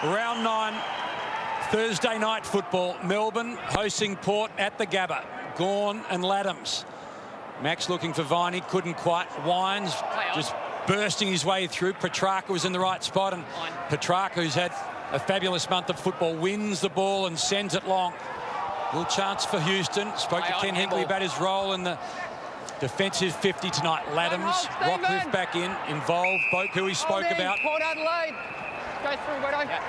Round 9, Thursday night football. Melbourne hosting Port at the Gabba. Gawn and Laddams. Max looking for Viney, couldn't quite. Wines just bursting his way through. Petrarca was in the right spot, and Petrarca, who's had a fabulous month of football, wins the ball and sends it long. Little chance for Houston. Spoke to Ken Hinkley about his role in the defensive 50 tonight. Laddams, Rockcliffe back in, involved. Boak, who he spoke about. Port Adelaide. Go through, Wedo.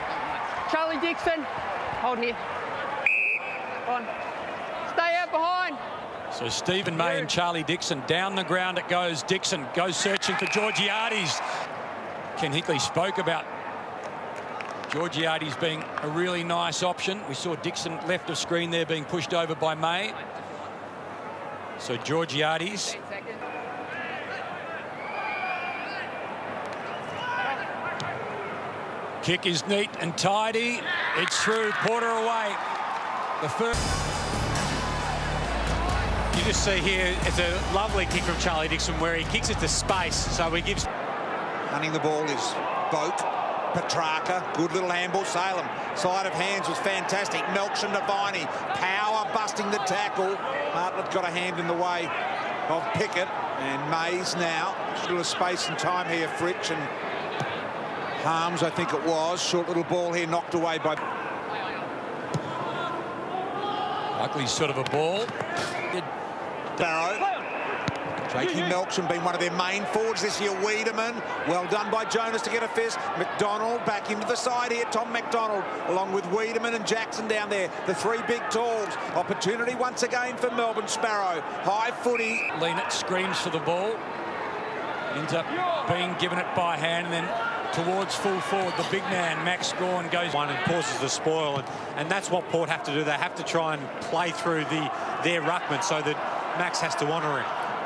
Charlie Dixon. Hold here. On. Stay out behind. So Stephen May and Charlie Dixon. Down the ground it goes. Dixon goes searching for Georgiades. Ken Hinkley spoke about Georgiades being a really nice option. We saw Dixon left of screen there being pushed over by May. So Georgiades. Kick is neat and tidy. It's through. Porter away. The first. You just see here, it's a lovely kick from Charlie Dixon where he kicks it to space. So he gives. Hunting the ball is Boak. Petrarca, good little handball. Salem, side of hands was fantastic. Melksham to Viney, power busting the tackle. Hartlett got a hand in the way of Pickett, and Mays now. Still a space and time here, Fritsch and Harms, I think it was. Short little ball here, knocked away by. Ugly sort of a ball. Barrow. Jakey Melksham being one of their main forwards this year. Wiedemann, well done by Jonas to get a fist. McDonald back into the side here. Tom McDonald along with Wiedemann and Jackson down there. The three big talls. Opportunity once again for Melbourne. Sparrow. High footy. Leanett screams for the ball. Ends up being given it by hand, and then towards full forward. The big man, Max Gawn, goes one and causes the spoil. And that's what Port have to do. They have to try and play through their ruckman so that Max has to honour him.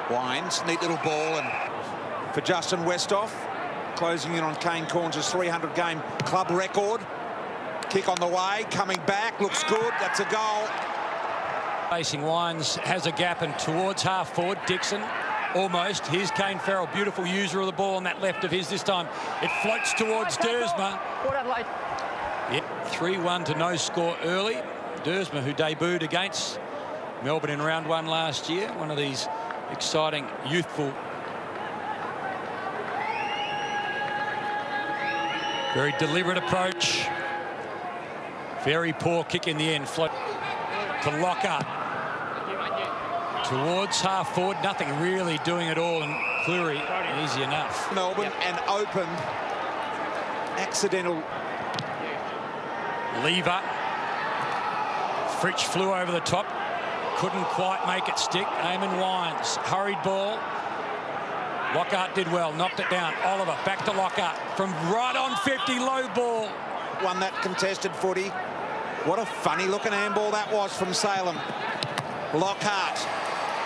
Wines, neat little ball, and for Justin Westhoff, closing in on Kane Corns' 300-game club record. Kick on the way, coming back, looks good, that's a goal. Facing Wines, has a gap and towards half forward. Dixon, almost. Here's Kane Farrell, beautiful user of the ball on that left of his this time. It floats towards Dersma. Yep, 3-1 to no score early. Dersma, who debuted against Melbourne in round 1 last year, one of these exciting, youthful. Very deliberate approach. Very poor kick in the end. Float to Lockhart. Towards half forward. Nothing really doing it all. And Cleary, easy enough. Melbourne and open. Accidental. Lever. Fritsch flew over the top. Couldn't quite make it stick. Eamon Wines, hurried ball. Lockhart did well, knocked it down. Oliver, back to Lockhart. From right on 50, low ball. Won that contested footy. What a funny-looking handball that was from Salem. Lockhart,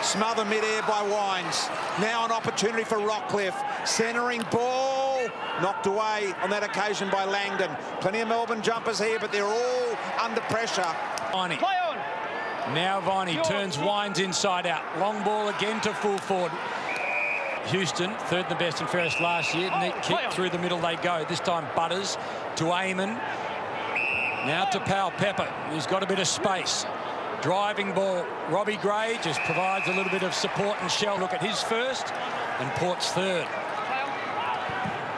smothered mid-air by Wines. Now an opportunity for Rockcliffe. Centering ball. Knocked away on that occasion by Langdon. Plenty of Melbourne jumpers here, but they're all under pressure. Viney. Now Viney turns Wines inside out. Long ball again to full forward. Houston, third and the best and fairest last year. Neat kick through the middle they go. This time Butters to Eamon. Now to Powell Pepper, who's got a bit of space. Driving ball. Robbie Gray just provides a little bit of support and shell. Look at his first and Port's third.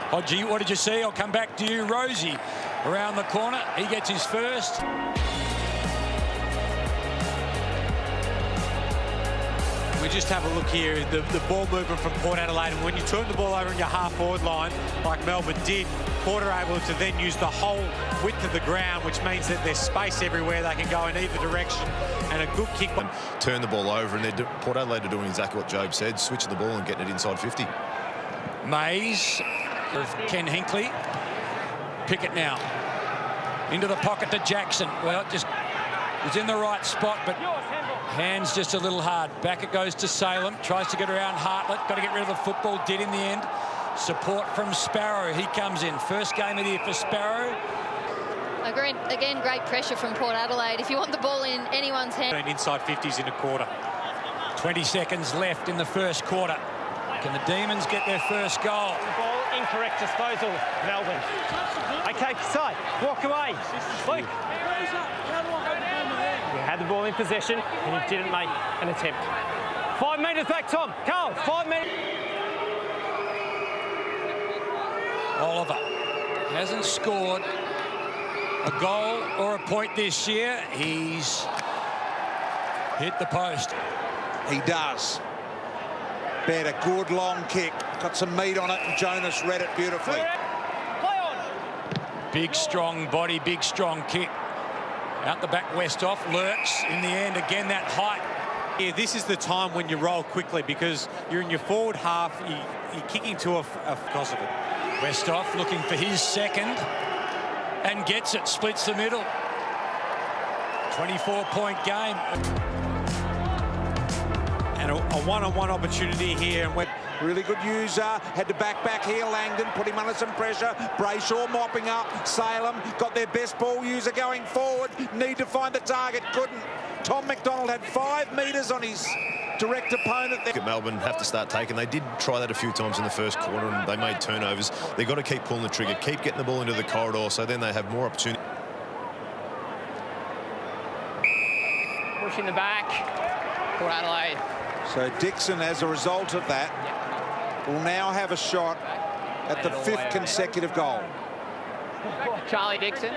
Hodgie, what did you see? I'll come back to you. Rosie around the corner. He gets his first. We just have a look here, the ball movement from Port Adelaide, and when you turn the ball over in your half-forward line, like Melbourne did, Port are able to then use the whole width of the ground, which means that there's space everywhere. They can go in either direction, and a good kick. Turn the ball over, and Port Adelaide are doing exactly what Job said, switching the ball and getting it inside 50. Mays of Ken Hinkley. Pickett now. Into the pocket to Jackson. Well, it just was in the right spot, but hands just a little hard. Back it goes to Salem. Tries to get around Hartlett. Got to get rid of the football. Did in the end. Support from Sparrow. He comes in. First game of the year for Sparrow. Again, great pressure from Port Adelaide. If you want the ball in anyone's hand. Inside 50s in a quarter. 20 seconds left in the first quarter. Can the Demons get their first goal? Ball incorrect disposal, Melbourne. Okay, side, walk away. Luke. He had the ball in possession and he didn't make an attempt. 5 metres back, Tom. Carl, 5 metres. Oliver hasn't scored a goal or a point this year. He's hit the post. He does. Bet a good long kick. Got some meat on it, and Jonas read it beautifully. Play on. Big, strong body, big, strong kick. Out the back, Westhoff lurks in the end. Again, that height. Yeah, this is the time when you roll quickly because you're in your forward half. You're kicking to a because of it. Westhoff looking for his second and gets it. Splits the middle. 24-point game. And a one-on-one opportunity here. And really good user. Had to back here. Langdon put him under some pressure. Brayshaw mopping up. Salem got their best ball user going forward. Need to find the target. Couldn't. Tom McDonald had 5 metres on his direct opponent there. Melbourne have to start taking. They did try that a few times in the first quarter and they made turnovers. They've got to keep pulling the trigger, keep getting the ball into the corridor so then they have more opportunity. Pushing the back. Port Adelaide. So Dixon, as a result of that, will now have a shot at the 5th consecutive goal. Charlie Dixon.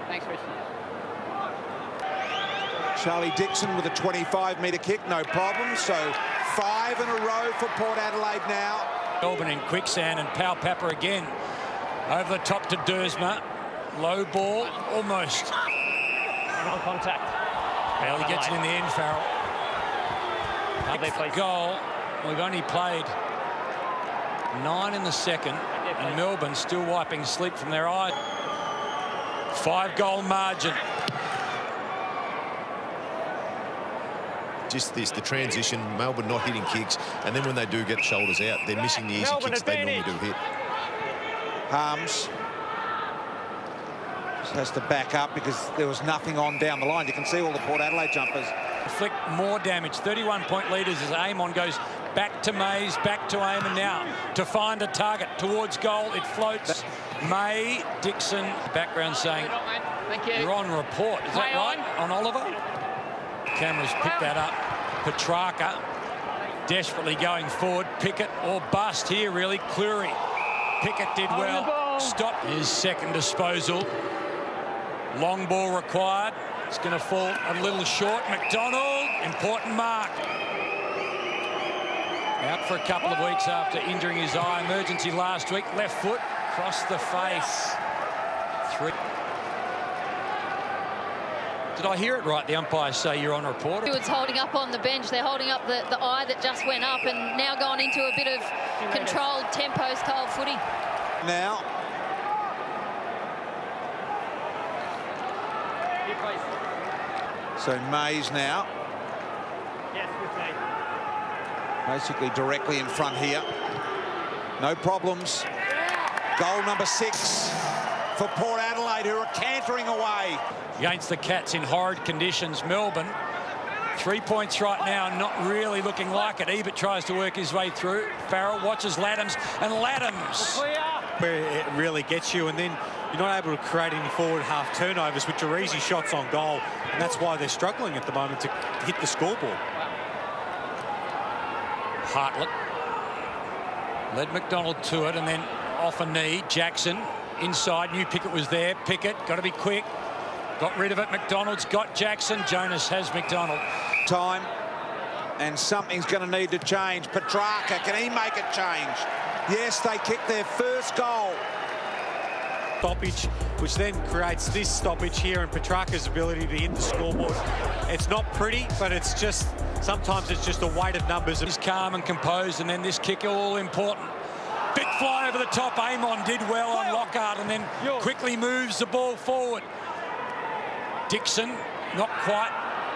Thanks, Christian. Charlie Dixon with a 25-metre kick, no problem. So 5 in a row for Port Adelaide now. Melbourne in quicksand and Powell-Papa again. Over the top to Dersma. Low ball, almost. On contact. Well, he gets it in the end, Farrell. Sixth goal. We've only played 9 in the second, and Melbourne still wiping sleep from their eyes. 5-goal margin. Just this, the transition, Melbourne not hitting kicks, and then when they do get shoulders out, they're missing the easy kicks they normally do hit. Harms just has to back up because there was nothing on down the line. You can see all the Port Adelaide jumpers. Flick more damage. 31-point leaders as Amon goes back to Mays, back to Amon now to find a target towards goal. It floats. May, Dixon, background saying, Thank you. You're on report. Is that right? On Oliver? Cameras pick that up. Petrarca desperately going forward. Pickett or bust here, really. Cleary. Pickett did well. Stop his second disposal. Long ball required. It's going to fall a little short. McDonald, important mark. Out for a couple of weeks after injuring his eye. Emergency last week. Left foot, across the face. 3. Did I hear it right? The umpires say you're on report. Stewart's holding up on the bench. They're holding up the eye that just went up and now going into a bit of controlled tempo style footy. Now. So Mays now. Yes, with me. Basically directly in front here. No problems. Goal number 6 for Port Adelaide, who are cantering away. Against the Cats in horrid conditions. Melbourne, 3 points right now, not really looking like it. Ebert tries to work his way through. Farrell watches Laddams, and Laddams. Where it really gets you, and then you're not able to create any forward half turnovers, which are easy shots on goal, and that's why they're struggling at the moment to hit the scoreboard. Hartlett led McDonald to it, and then off a knee. Jackson inside. New Pickett was there. Pickett got to be quick. Got rid of it. McDonald's got Jackson. Jonas has McDonald. Time, and something's going to need to change. Petrarca, can he make it change? Yes, they kicked their first goal. Stoppage, which then creates this stoppage here, and Petrarca's ability to hit the scoreboard. It's not pretty, but it's just, sometimes it's just a weight of numbers. He's calm and composed, and then this kick all important. Big fly over the top. Amon did well on Lockhart, and then quickly moves the ball forward. Dixon, not quite.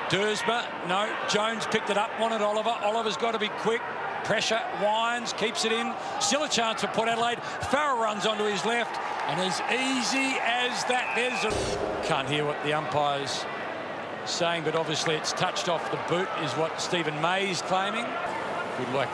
Dersma, no. Jones picked it up, wanted Oliver. Oliver's got to be quick. Pressure, Wines, keeps it in. Still a chance for Port Adelaide. Farrell runs onto his left, and as easy as that, there's a... Can't hear what the umpire's saying, but obviously it's touched off the boot, is what Stephen May's claiming. Good luck